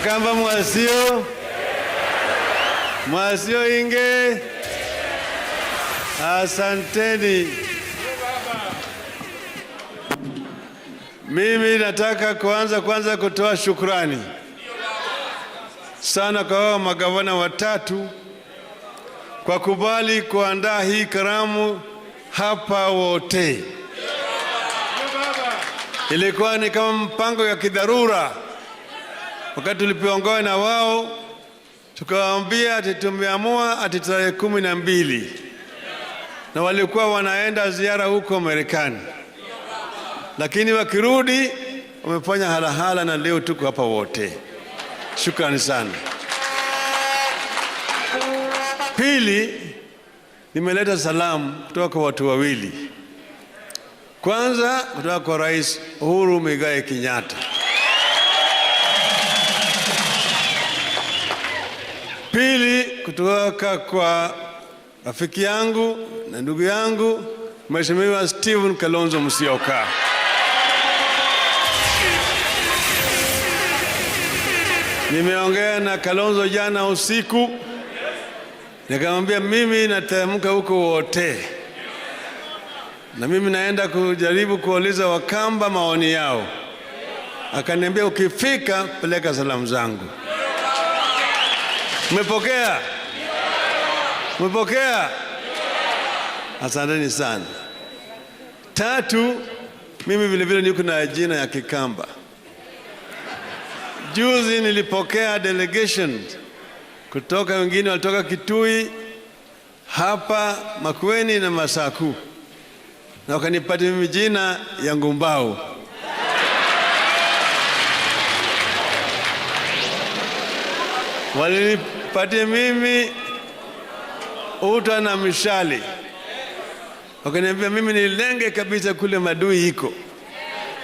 Wakamba mwasio inge. Asanteni. Mimi nataka kwanza kutoa shukrani sana kwa hao magavana watatu kwa kubali kuandaa hii karamu hapa wote. Ilikuwa ni kama mpango ya kidharura. Wakati tulipoongea na wao, tukawaambia ati tumeamua ati tarehe 12, na walikuwa wanaenda ziara huko Marekani, lakini wakirudi wamefanya halahala, na leo tuko hapa wote. Shukrani sana. Pili, nimeleta salamu kutoka kwa watu wawili. Kwanza kutoka kwa Rais Uhuru Muigai Kenyatta. Pili, kutoka kwa rafiki yangu na ndugu yangu Mheshimiwa Stephen Kalonzo Musyoka. Nimeongea na Kalonzo jana usiku, nikamwambia mimi natamka huko wote, na mimi naenda kujaribu kuuliza Wakamba maoni yao. Akaniambia ukifika peleka salamu zangu. Umepokea? Umepokea? Asanteni sana. Tatu, mimi vile niko na jina ya Kikamba. Juzi nilipokea delegation kutoka, wengine walitoka Kitui, hapa Makueni na Masaku, na wakanipatia mimi jina ya Ngumbao. Walinipatia mimi uta na mishale, wakaniambia mimi nilenge kabisa kule madui iko,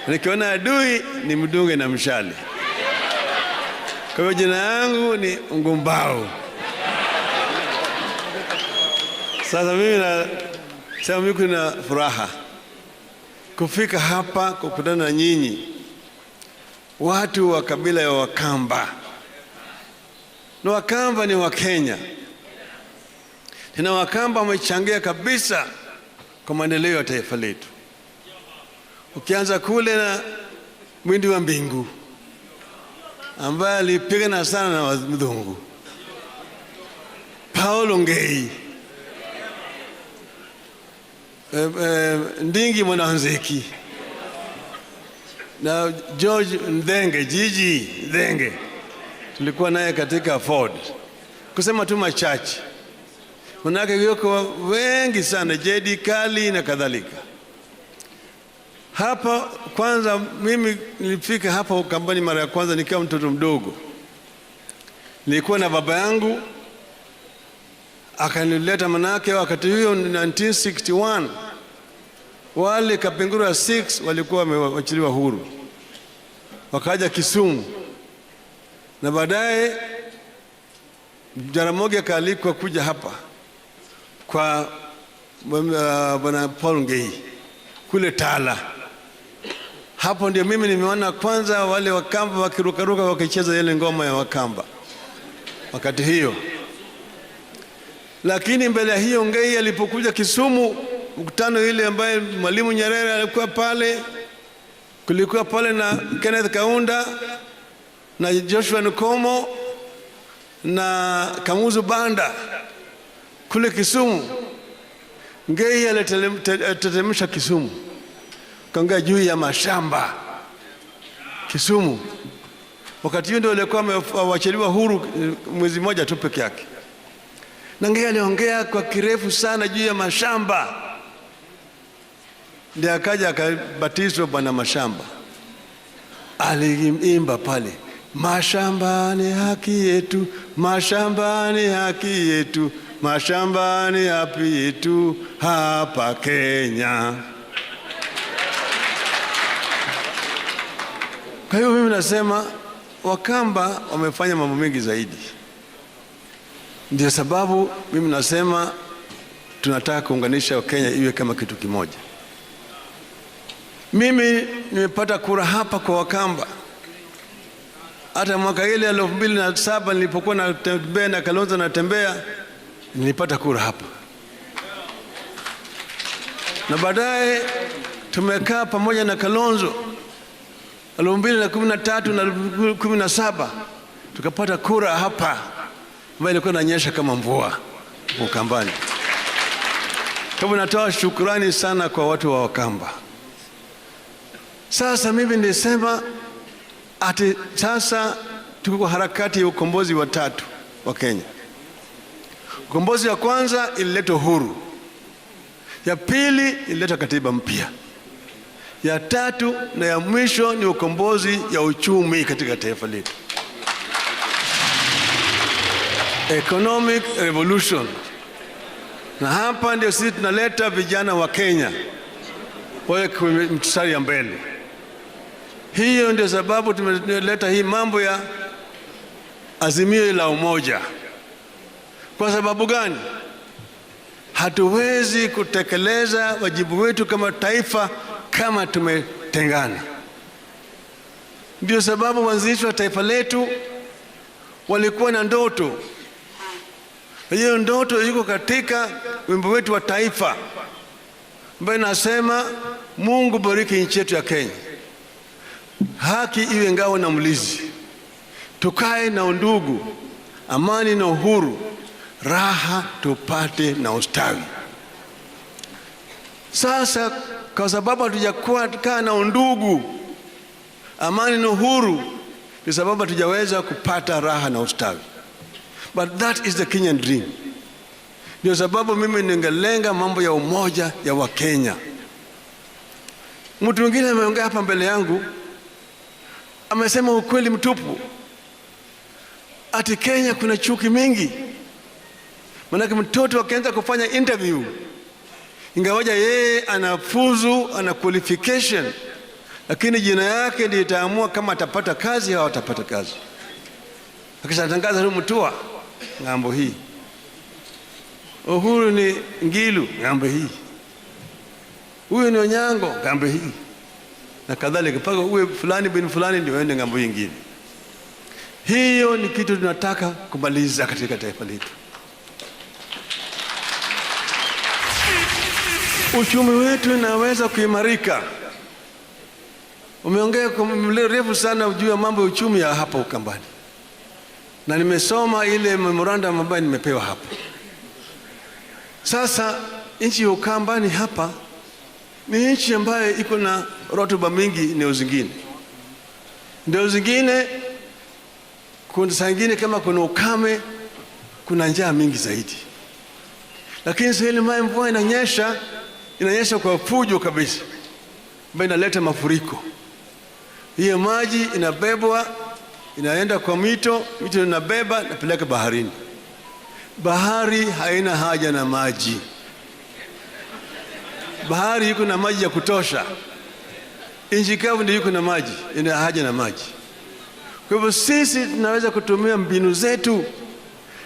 nikiona adui ni mdunge na mishale. Kwa hiyo jina yangu ni Ngumbao. Sasa mimi kuna furaha kufika hapa kukutana na nyinyi watu wa kabila ya Wakamba. Na Wakamba ni Wakenya. Tena Wakamba wamechangia kabisa kwa maendeleo ya taifa letu. Ukianza kule na Mwindi wa Mbingu ambaye alipigana sana na Wazungu, Paulo Ngei, Ndingi Mwananzeki na George Ndenge, Gigi Ndenge, tulikuwa naye katika Ford. Kusema tu machache, manake yuko wengi sana, J.D. Kali na kadhalika. Hapa kwanza mimi nilifika hapa Ukambani mara ya kwanza nikiwa mtoto mdogo. Nilikuwa na baba yangu, akanileta, manake wakati huo 1961 wale Kapengura 6 walikuwa wamewachiliwa huru, wakaja Kisumu, na baadaye Jaramogi akaalikwa kuja hapa kwa bwana Paul Ngei kule Tala. Hapo ndio mimi nimeona kwanza wale Wakamba wakirukaruka wakicheza ile ngoma ya Wakamba wakati hiyo. Lakini mbele hiyo Ngei alipokuja Kisumu, mkutano ile ambaye Mwalimu Nyerere alikuwa pale, kulikuwa pale na Kenneth Kaunda na Joshua Nkomo na Kamuzu Banda kule Kisumu. Ngei alitetemesha Kisumu, kaongea juu ya mashamba Kisumu. Wakati huo ndio alikuwa amewachiliwa huru mwezi mmoja tu peke yake, na Ngei aliongea kwa kirefu sana juu ya mashamba. Ndio akaja akabatizwa bwana Mashamba. Aliimba pale, mashamba ni haki yetu, mashamba ni haki yetu, mashamba ni haki yetu hapa Kenya. Kwa hiyo mimi nasema Wakamba wamefanya mambo mengi zaidi. Ndio sababu mimi nasema tunataka kuunganisha Kenya iwe kama kitu kimoja. Mimi nimepata kura hapa kwa Wakamba Hata mwaka ile 2007 nilipokuwa natembea na Kalonzo natembea, nilipata kura hapa. Na baadaye tumekaa pamoja na Kalonzo 2013 na 2017 tukapata kura hapa ambayo ilikuwa inanyesha kama mvua Ukambani. Kwa hivyo natoa shukrani sana kwa watu wa Wakamba. Sasa mimi nilisema ati sasa tuko kwa harakati ya ukombozi wa tatu wa Kenya. Ukombozi wa kwanza ilileta uhuru, ya pili ilileta katiba mpya, ya tatu na ya mwisho ni ukombozi ya uchumi katika taifa letu, economic revolution. Na hapa ndio sisi tunaleta vijana wa Kenya wawe kwenye mstari ya mbele. Hiyo ndio sababu tumeleta hii mambo ya azimio la umoja. Kwa sababu gani? Hatuwezi kutekeleza wajibu wetu kama taifa kama tumetengana. Ndio sababu waanzilishi wa taifa letu walikuwa na ndoto. Hiyo ndoto iko katika wimbo wetu wa taifa ambayo inasema, Mungu bariki nchi yetu ya Kenya, haki iwe ngao na mlinzi, tukae na undugu, amani na uhuru, raha tupate na ustawi. Sasa kwa sababu hatujakuwa kaa na undugu, amani na uhuru, ni sababu hatujaweza kupata raha na ustawi. But that is the Kenyan dream. Ndio sababu mimi ningelenga mambo ya umoja ya Wakenya. Mtu mwingine ameongea hapa mbele yangu, amesema ukweli mtupu, ati Kenya kuna chuki mingi. Manake mtoto akianza kufanya interview, ingawaja yeye anafuzu, ana qualification, lakini jina yake ndiyo itaamua kama atapata kazi au atapata kazi. Akishatangaza huyu Mutua ngambo hii, Uhuru ni Ngilu ngambo hii, huyu ni Onyango ngambo hii, na kadhalika, mpaka uwe fulani bin fulani ndio uende ngambo nyingine. Hiyo ni kitu tunataka kumaliza katika taifa letu. Uchumi wetu unaweza kuimarika. Umeongea kwa mrefu sana juu ya mambo ya uchumi ya hapa Ukambani, na nimesoma ile memorandum ambayo nimepewa hapa. Sasa nchi ya Ukambani hapa ni nchi ambayo iko na rotuba mingi eneo zingine. Ndio zingine kuna saa nyingine kama kuna ukame, kuna njaa mingi zaidi. Lakini sasa ile mvua inanyesha kwa fujo kabisa, ambayo inaleta mafuriko. Hiyo maji inabebwa, inaenda kwa mito inabeba na peleka baharini. Bahari haina haja na maji. Bahari iko na maji ya kutosha. Nchi kavu ndio iko na maji, ina haja na maji. Kwa hivyo sisi tunaweza kutumia mbinu zetu.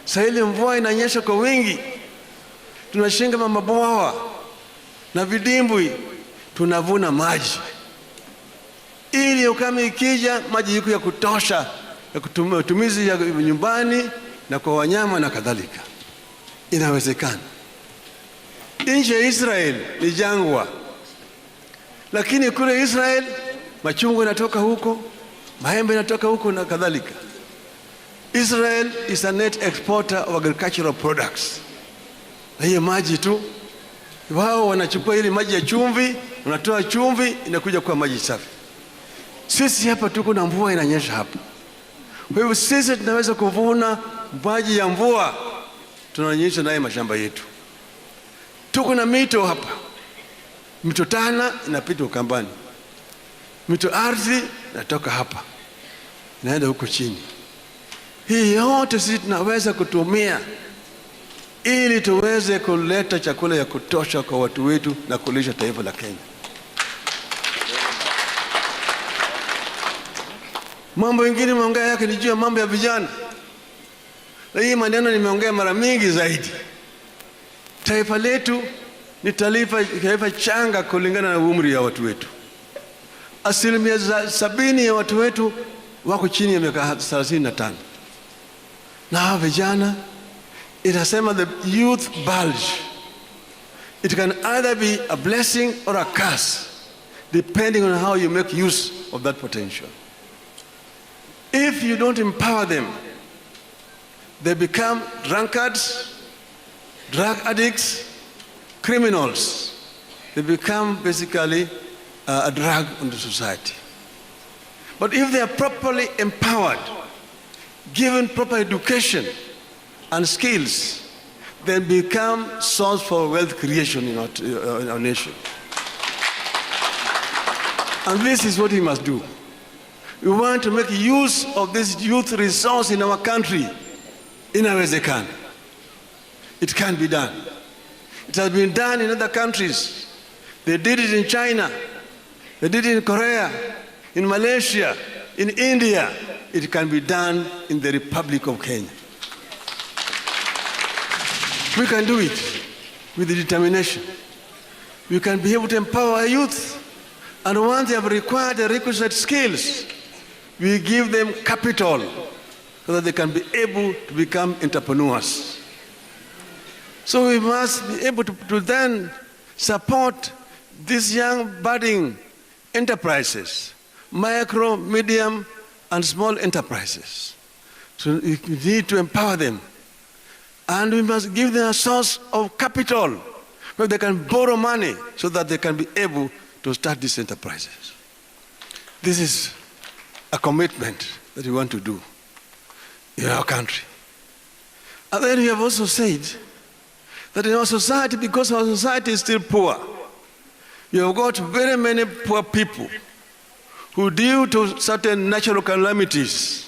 Sasa ile mvua inanyesha kwa wingi, tunashinga mabwawa na vidimbwi, tunavuna maji, ili ukame ikija maji yako ya kutosha ya kutumizi ya nyumbani na kwa wanyama na kadhalika. Inawezekana. Nchi ya Israel ni jangwa, lakini kule Israel machungwa yanatoka huko, maembe yanatoka huko na kadhalika. Israel is a net exporter of agricultural products. Na hiyo maji tu, wao wanachukua ile maji ya chumvi, wanatoa chumvi, inakuja kuwa maji safi. Sisi hapa tuko na mvua inanyesha hapa. Kwa hivyo sisi tunaweza kuvuna maji ya mvua, tunanyesha naye mashamba yetu. Tuko na mito hapa. Mito Tana inapita Ukambani. Mito Ardhi inatoka hapa, inaenda huko chini. Hii yote sisi tunaweza kutumia ili tuweze kuleta chakula ya kutosha kwa watu wetu na kulisha taifa la Kenya. Mambo mengine nimeongea yake ni juu ya mambo ya vijana. Na hii maneno nimeongea mara mingi zaidi. Taifa letu ni taifa changa kulingana na umri ya watu wetu. 70% ya watu wetu wako chini ya miaka 35. Na hawa vijana, inasema the youth bulge. It can either be a blessing or a curse, depending on how you make use of that potential. If you don't empower them, they become drunkards, drug addicts, criminals. They become basically a drag on the society. But if they are properly empowered, given proper education and skills, they become source for wealth creation in our nation. And this is what we must do. We want to make use of this youth resource in our country. Inawezekana. It can be done. It has been done in other countries. They did it in China. They did it in Korea, in Malaysia, in India. It can be done in the Republic of Kenya. We can do it with the determination. We can be able to empower our youth. And once they have acquired the requisite skills, we give them capital so that they can be able to become entrepreneurs. So we must be able to then support these young budding enterprises, micro, medium, and small enterprises. So we need to empower them. And we must give them a source of capital where they can borrow money so that they can be able to start these enterprises. This is a commitment that we want to do in our country. And then we have also said that in our society, because our society is still poor, we have got very many poor people who, due to certain natural calamities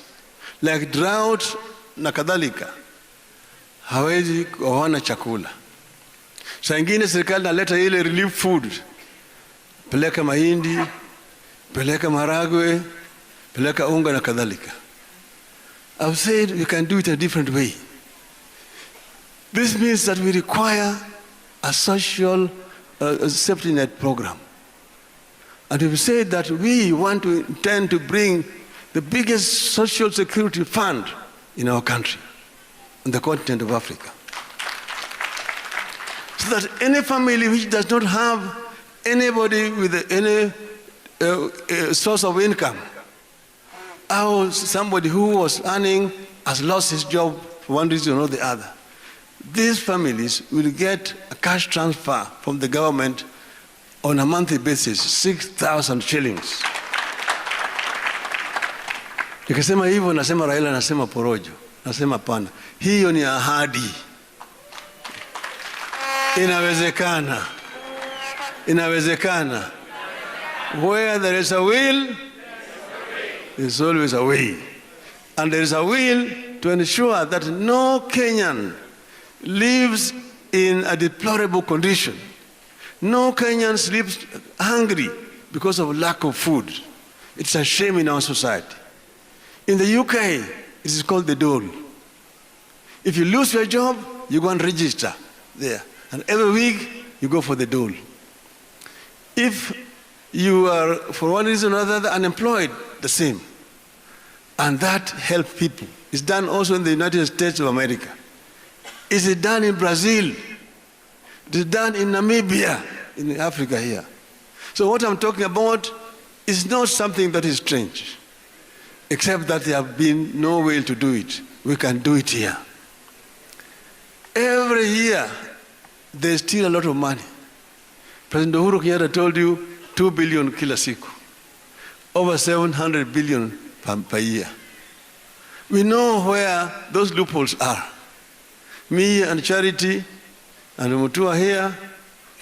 like drought na kadhalika, hawezi kuona chakula. Saa ingine serikali naleta ile relief food, peleka mahindi, peleka maragwe, peleka unga na kadhalika. I've said we can do it a different way. This means that we require a social safety net program. And we've said that we want to intend to bring the biggest social security fund in our country, on the continent of Africa. So that any family which does not have anybody with any source of income, or somebody who was earning has lost his job for one reason or the other, these families will get a cash transfer from the government on a monthly basis, 6,000 shillings. Nikasema hivyo, nasema Raila, nasema porojo, nasema pana. Hiyo ni ahadi. Inawezekana. Inawezekana. Where there is a will, there's always a way. And there is a will to ensure that no Kenyan lives in a deplorable condition. No Kenyan sleeps hungry because of lack of food. It's a shame in our society. In the UK, it is called the dole. If you lose your job, you go and register there. And every week, you go for the dole. If you are, for one reason or another, unemployed, the same. And that helps people. It's done also in the United States of America. Is it done in Brazil? It is done in Namibia, in Africa here. So what I'm talking about is not something that is strange, except that there have been no way to do it. We can do it here. Every year, there's still a lot of money. President Uhuru Kenyatta told you 2 billion kila siku, over 700 billion per year. We know where those loopholes are. Me and Charity and Mutua here,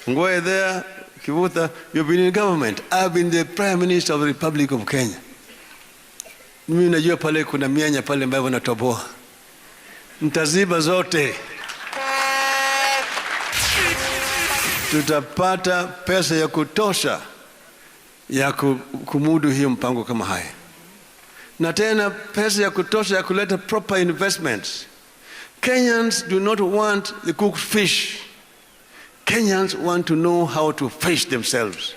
Ngoe there, Kivuta, you've been in government. I've been the Prime Minister of the Republic of Kenya. Mimi najua pale kuna mianya pale ambayo wanatoboa. Mtaziba zote. Tutapata pesa ya kutosha ya kumudu hiyo mpango kama haya. Na tena pesa ya kutosha ya kuleta proper investments. Kenyans do not want the cooked fish. Kenyans want to know how to fish themselves.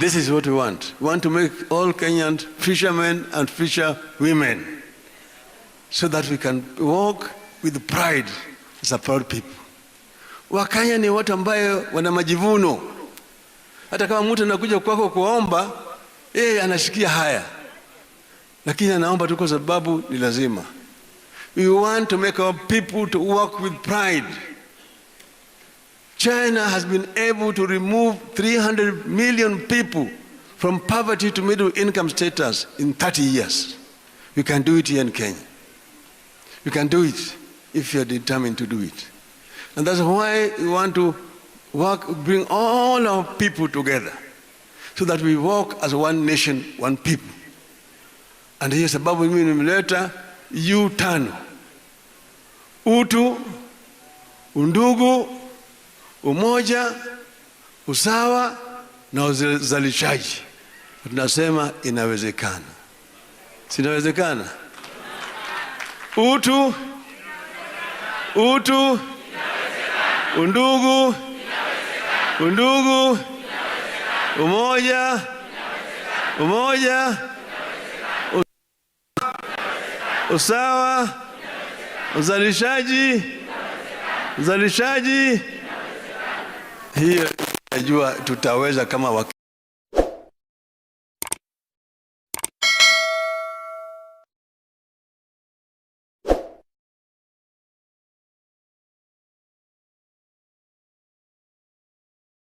This is what we want. We want to make all Kenyans fishermen and fisherwomen so that we can walk with pride as a proud people. Wakenya ni watu ambayo wana majivuno. Hata kama mtu anakuja kwako kuomba, anasikia haya. Lakini anaomba tu kwa sababu ni lazima. We want to make our people to walk with pride. China has been able to remove 300 million people from poverty to middle income status in 30 years. We can do it here in Kenya. We can do it if you are determined to do it. And that's why we want to bring all our people together so that we walk as one nation, one people. And hiyo sababu mimi nimeleta U5: utu, undugu, umoja, usawa na uzalishaji. Tunasema inawezekana. Sinawezekana? Utu, undugu, umoja, usawa, uzalishaji. Hiyo najua tutaweza kama